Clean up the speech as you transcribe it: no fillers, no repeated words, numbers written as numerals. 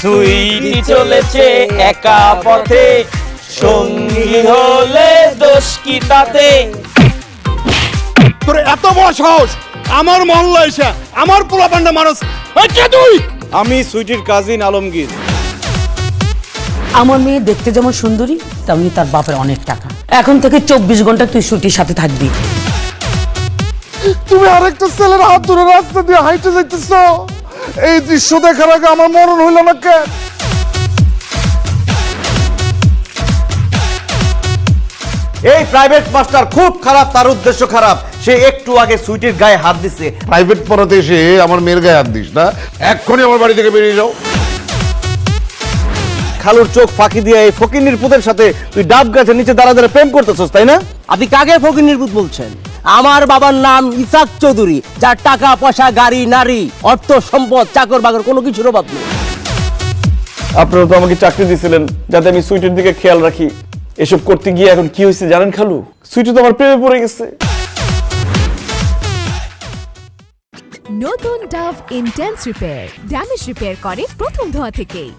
সুইটি চলেছে একা পথে, সঙ্গী হলে দোষ কি তাতে? তোর এত বড় সাহস আমার মহল্লা এসে আমার পোলাপান্ডা মানুষ কে তুই? আমি সুইটির কাজিন আলমগীর। আমার মেয়ে দেখতে যেমন সুন্দরী তেমনি তার বাপের অনেক টাকা। এখন থেকে 24 ঘন্টা তুই সুইটির সাথে থাকবি। তুমি আরেকটা ছেলের হাত ধরে রাস্তা দিয়ে হাইটে যাইতেছ, এই দৃশ্য দেখার আগে আমার মরণ হইল না কেন? এই প্রাইভেট মাস্টার খুব খারাপ, তার উদ্দেশ্য খারাপ। সে একটু আগে সুইটির গায়ে হাত দিছে। প্রাইভেট পড়াতে এসে আমার মেয়ের গায়ে হাত দিস না, এক্ষুনি আমার বাড়ি থেকে বেরিয়ে যাও। খালুর চোখ ফাঁকি দিয়ে এই ফকিন্নির পুতের সাথে তুই ডাব গাছের নিচে দাঁড়া দাঁড়া প্রেম করতেছস, তাই না? আপনি কাকে ফকিন্নির পুত বলছেন? আমার বাবার নাম ইসাক চৌধুরী, যার টাকা পয়সা, গাড়ি, নারী, অর্থ সম্পদ, চাকর বাকর কোনো কিছুর অভাব নেই। আপনারা তো আমাকে চাকরি দিয়েছিলেন যাতে আমি সুইটির দিকে খেয়াল রাখি। এসব করতে গিয়ে এখন কি হয়েছে জানেন খালু? সুইটি তো আমার প্রেমে পড়ে গেছে। নতুন Dove intense repair damage repair করে প্রথম ধোয়া থেকেই।